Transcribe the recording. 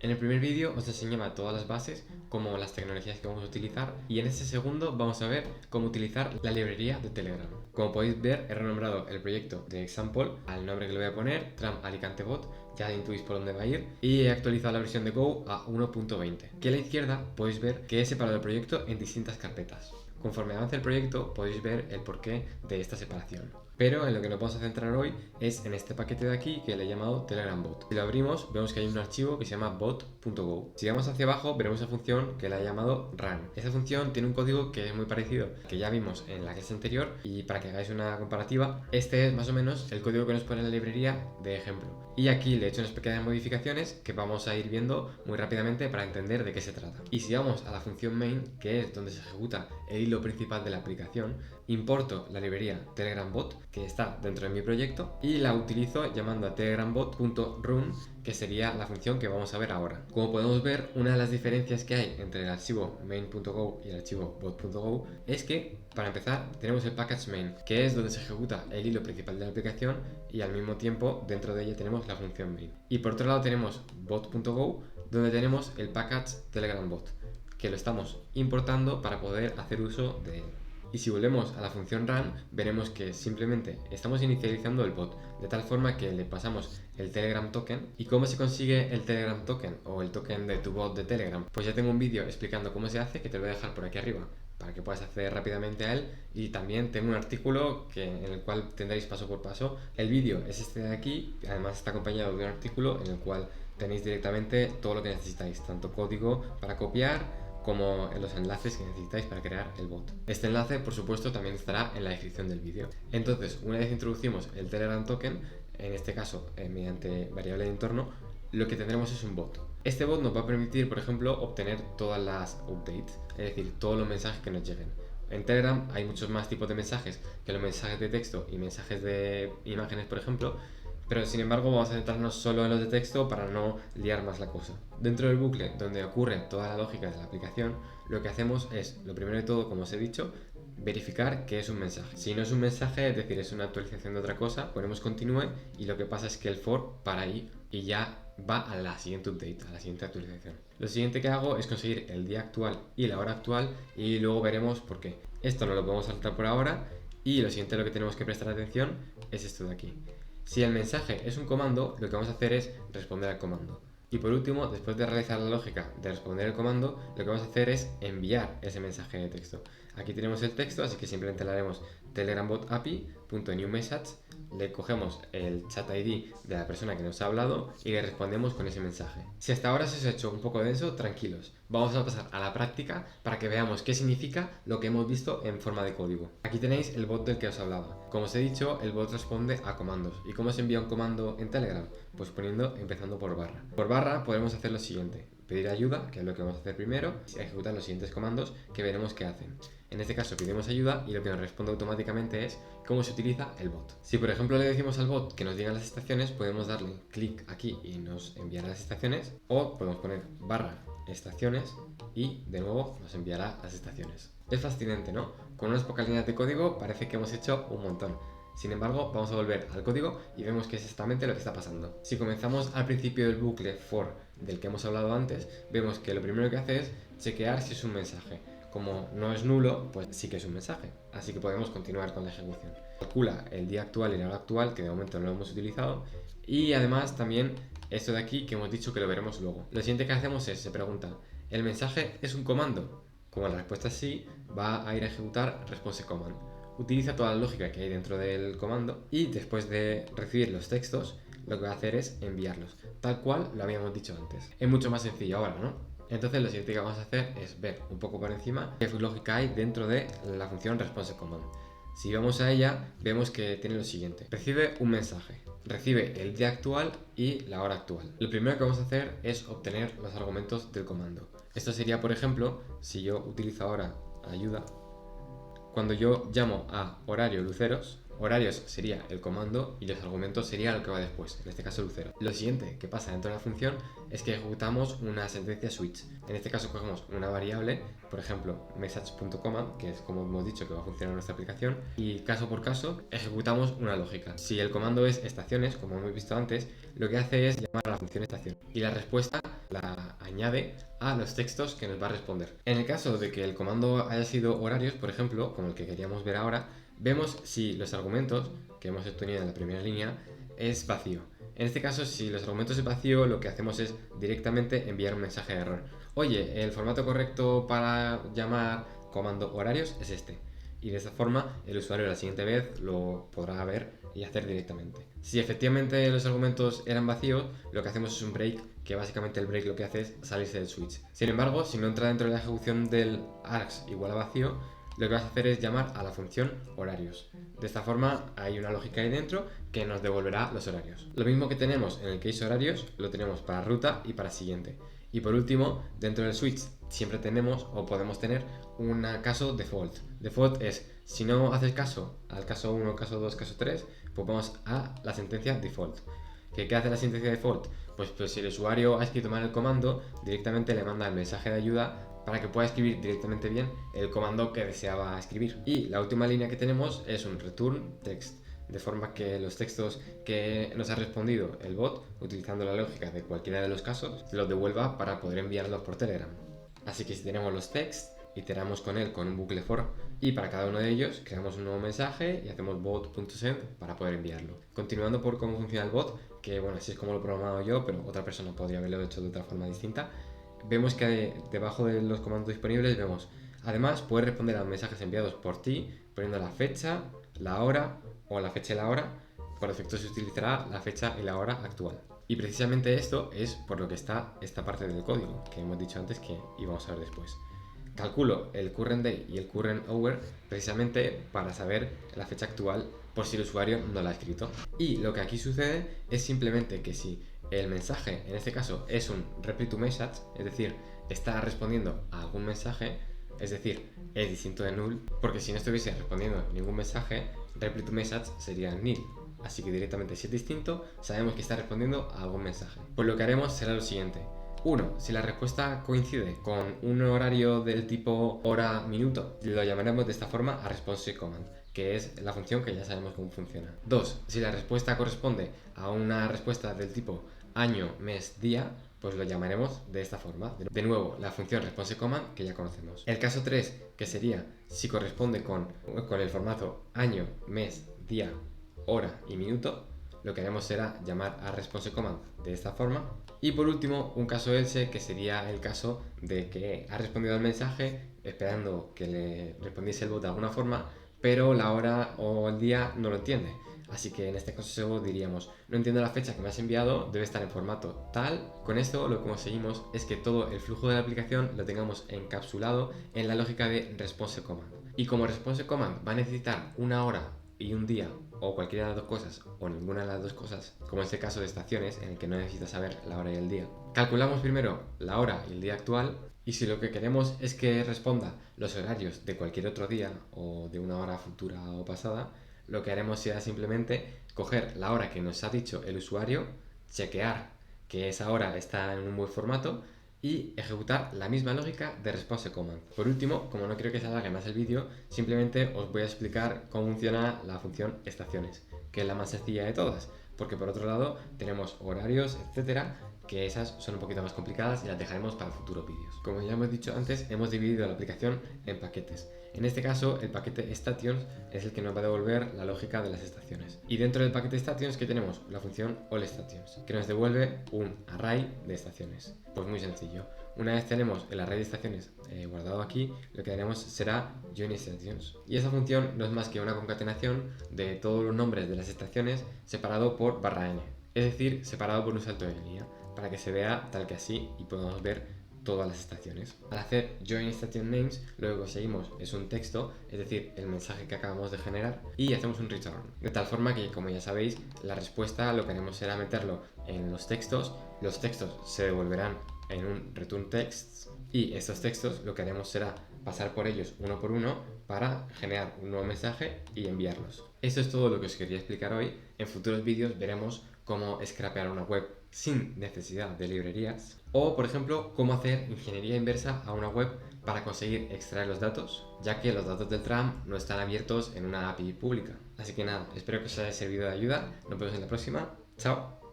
En el primer vídeo os enseñaba todas las bases, como las tecnologías que vamos a utilizar, y en este segundo vamos a ver cómo utilizar la librería de Telegram. Como podéis ver, he renombrado el proyecto de Example al nombre que le voy a poner, Tram Alicante Bot, ya intuís por dónde va a ir, y he actualizado la versión de Go a 1.20. Aquí a la izquierda podéis ver que he separado el proyecto en distintas carpetas. Conforme avance el proyecto podéis ver el porqué de esta separación. Pero en lo que nos vamos a centrar hoy es en este paquete de aquí que le he llamado Telegram Bot. Si lo abrimos vemos que hay un archivo que se llama bot.go. Si vamos hacia abajo veremos una función que le he llamado run. Esta función tiene un código que es muy parecido al que ya vimos en la clase anterior, y para que hagáis una comparativa, este es más o menos el código que nos pone en la librería de ejemplo. Y aquí le he hecho unas pequeñas modificaciones que vamos a ir viendo muy rápidamente para entender de qué se trata. Y si vamos a la función main, que es donde se ejecuta el hilo principal de la aplicación, importo la librería Telegram Bot, que está dentro de mi proyecto, y la utilizo llamando a telegrambot.run, que sería la función que vamos a ver ahora. Como podemos ver, una de las diferencias que hay entre el archivo main.go y el archivo bot.go es que, para empezar, tenemos el package main, que es donde se ejecuta el hilo principal de la aplicación, y al mismo tiempo dentro de ella tenemos la función main. Y por otro lado tenemos bot.go, donde tenemos el package Telegram Bot, que lo estamos importando para poder hacer uso de él. Y si volvemos a la función run, veremos que simplemente estamos inicializando el bot, de tal forma que le pasamos el Telegram token. ¿Y cómo se consigue el Telegram token o el token de tu bot de Telegram? Pues ya tengo un vídeo explicando cómo se hace, que te lo voy a dejar por aquí arriba para que puedas acceder rápidamente a él, y también tengo un artículo en el cual tendréis paso por paso. El vídeo es este de aquí, además está acompañado de un artículo en el cual tenéis directamente todo lo que necesitáis, tanto código para copiar como en los enlaces que necesitáis para crear el bot. Este enlace, por supuesto, también estará en la descripción del vídeo. Entonces, una vez introducimos el Telegram token, en este caso mediante variable de entorno, lo que tendremos es un bot. Este bot nos va a permitir, por ejemplo, obtener todas las updates, es decir, todos los mensajes que nos lleguen. En Telegram hay muchos más tipos de mensajes que los mensajes de texto y mensajes de imágenes, por ejemplo, pero sin embargo vamos a centrarnos solo en los de texto para no liar más la cosa. Dentro del bucle donde ocurre toda la lógica de la aplicación, lo que hacemos es, lo primero de todo, como os he dicho, verificar que es un mensaje. Si no es un mensaje, es decir, es una actualización de otra cosa, ponemos continúe, y lo que pasa es que el for para ahí y ya va a la siguiente update, a la siguiente actualización. Lo siguiente que hago es conseguir el día actual y la hora actual, y luego veremos por qué. Esto no lo podemos saltar por ahora, y lo siguiente a lo que tenemos que prestar atención es esto de aquí. Si el mensaje es un comando, lo que vamos a hacer es responder al comando. Y por último, después de realizar la lógica de responder el comando, lo que vamos a hacer es enviar ese mensaje de texto. Aquí tenemos el texto, así que simplemente le haremos telegrambot API.newMessage, le cogemos el chat ID de la persona que nos ha hablado y le respondemos con ese mensaje. Si hasta ahora se os ha hecho un poco denso, tranquilos. Vamos a pasar a la práctica para que veamos qué significa lo que hemos visto en forma de código. Aquí tenéis el bot del que os hablaba. Como os he dicho, el bot responde a comandos. ¿Y cómo se envía un comando en Telegram? Pues empezando por barra. Por barra podemos hacer lo siguiente: pedir ayuda, que es lo que vamos a hacer primero, y ejecutar los siguientes comandos que veremos que hacen. En este caso pedimos ayuda y lo que nos responde automáticamente es cómo se utiliza el bot. Si por ejemplo le decimos al bot que nos diga las estaciones, podemos darle clic aquí y nos enviará las estaciones, o podemos poner barra estaciones y de nuevo nos enviará las estaciones. Es fascinante, ¿no? Con unas pocas líneas de código parece que hemos hecho un montón. Sin embargo, vamos a volver al código y vemos que es exactamente lo que está pasando. Si comenzamos al principio del bucle for del que hemos hablado antes, vemos que lo primero que hace es chequear si es un mensaje. Como no es nulo, pues sí que es un mensaje, así que podemos continuar con la ejecución. Calcula el día actual y la hora actual, que de momento no lo hemos utilizado, y además también esto de aquí que hemos dicho que lo veremos luego. Lo siguiente que hacemos es, se pregunta, ¿el mensaje es un comando? Como la respuesta es sí, va a ir a ejecutar response command. Utiliza toda la lógica que hay dentro del comando y después de recibir los textos, lo que va a hacer es enviarlos, tal cual lo habíamos dicho antes. Es mucho más sencillo ahora, ¿no? Entonces lo siguiente que vamos a hacer es ver un poco por encima qué lógica hay dentro de la función response command. Si vamos a ella, vemos que tiene lo siguiente: recibe un mensaje, recibe el día actual y la hora actual. Lo primero que vamos a hacer es obtener los argumentos del comando. Esto sería, por ejemplo, si yo utilizo ahora ayuda, cuando yo llamo a horario luceros, Horarios sería el comando y los argumentos sería lo que va después, en este caso el 0. Lo siguiente que pasa dentro de la función es que ejecutamos una sentencia switch. En este caso cogemos una variable, por ejemplo message.command, que es como hemos dicho que va a funcionar nuestra aplicación, y caso por caso ejecutamos una lógica. Si el comando es estaciones, como hemos visto antes, lo que hace es llamar a la función estación y la respuesta la añade a los textos que nos va a responder. En el caso de que el comando haya sido horarios, por ejemplo, como el que queríamos ver ahora, vemos si los argumentos que hemos obtenido en la primera línea es vacío. En este caso, si los argumentos es vacío, lo que hacemos es directamente enviar un mensaje de error. Oye, el formato correcto para llamar comando horarios es este. Y de esta forma el usuario la siguiente vez lo podrá ver y hacer directamente. Si efectivamente los argumentos eran vacíos, lo que hacemos es un break, que básicamente el break lo que hace es salirse del switch. Sin embargo, si no entra dentro de la ejecución del args igual a vacío, lo que vas a hacer es llamar a la función horarios. De esta forma hay una lógica ahí dentro que nos devolverá los horarios. Lo mismo que tenemos en el case horarios, lo tenemos para ruta y para siguiente. Y por último, dentro del switch siempre tenemos o podemos tener un caso default. Default es, si no haces caso al caso 1, caso 2, caso 3, pues vamos a la sentencia default. ¿Qué hace la sentencia default? Pues si el usuario ha escrito mal el comando, directamente le manda el mensaje de ayuda para que pueda escribir directamente bien el comando que deseaba escribir. Y la última línea que tenemos es un return text, de forma que los textos que nos ha respondido el bot, utilizando la lógica de cualquiera de los casos, los devuelva para poder enviarlos por Telegram. Así que si tenemos los texts, iteramos con él con un bucle for y para cada uno de ellos creamos un nuevo mensaje y hacemos bot.send para poder enviarlo. Continuando por cómo funciona el bot, que bueno, así es como lo he programado yo, pero otra persona podría haberlo hecho de otra forma distinta. Vemos que debajo de los comandos disponibles vemos, además puedes responder a los mensajes enviados por ti poniendo la fecha, la hora o la fecha y la hora. Por defecto se utilizará la fecha y la hora actual. Y precisamente esto es por lo que está esta parte del código que hemos dicho antes que íbamos a ver después. Calculo el current day y el current hour precisamente para saber la fecha actual por si el usuario no la ha escrito. Y lo que aquí sucede es simplemente que si el mensaje, en este caso, es un reply to message, es decir, está respondiendo a algún mensaje, es decir, es distinto de null, porque si no estuviese respondiendo ningún mensaje, reply to message sería nil. Así que directamente si es distinto, sabemos que está respondiendo a algún mensaje. Pues lo que haremos será lo siguiente. 1. Si la respuesta coincide con un horario del tipo hora-minuto, lo llamaremos de esta forma a response command, que es la función que ya sabemos cómo funciona. 2. Si la respuesta corresponde a una respuesta del tipo año, mes, día, pues lo llamaremos de esta forma. De nuevo, la función response command que ya conocemos. El caso 3, que sería si corresponde con el formato año, mes, día, hora y minuto, lo que haremos será llamar a response command de esta forma. Y por último, un caso else, que sería el caso de que ha respondido al mensaje esperando que le respondiese el bot de alguna forma, pero la hora o el día no lo entiende. Así que en este caso diríamos, no entiendo la fecha que me has enviado, debe estar en formato tal. Con esto lo que conseguimos es que todo el flujo de la aplicación lo tengamos encapsulado en la lógica de response command. Y como response command va a necesitar una hora y un día, o cualquiera de las dos cosas, o ninguna de las dos cosas, como este caso de estaciones en el que no necesitas saber la hora y el día, calculamos primero la hora y el día actual, y si lo que queremos es que responda los horarios de cualquier otro día o de una hora futura o pasada, lo que haremos será simplemente coger la hora que nos ha dicho el usuario, chequear que esa hora está en un buen formato y ejecutar la misma lógica de response command. Por último, como no quiero que se alargue más el vídeo, simplemente os voy a explicar cómo funciona la función estaciones, que es la más sencilla de todas, porque por otro lado tenemos horarios, etcétera, que esas son un poquito más complicadas y las dejaremos para futuros vídeos. Como ya hemos dicho antes, hemos dividido la aplicación en paquetes. En este caso, el paquete stations es el que nos va a devolver la lógica de las estaciones. Y dentro del paquete stations, ¿qué tenemos? La función allStations, que nos devuelve un array de estaciones. Pues muy sencillo. Una vez tenemos el array de estaciones guardado aquí, lo que haremos será joinStations. Y esa función no es más que una concatenación de todos los nombres de las estaciones separado por /n, es decir, separado por un salto de línea, para que se vea tal que así y podamos ver todas las estaciones. Al hacer join station names, lo que conseguimos es un texto, es decir, el mensaje que acabamos de generar, y hacemos un return. De tal forma que, como ya sabéis, la respuesta lo que haremos será meterlo en los textos se devolverán en un return text, y estos textos lo que haremos será pasar por ellos uno por uno para generar un nuevo mensaje y enviarlos. Esto es todo lo que os quería explicar hoy. En futuros vídeos veremos cómo scrapear una web sin necesidad de librerías o, por ejemplo, cómo hacer ingeniería inversa a una web para conseguir extraer los datos, ya que los datos del tram no están abiertos en una API pública. Así que nada, espero que os haya servido de ayuda. Nos vemos en la próxima. Chao.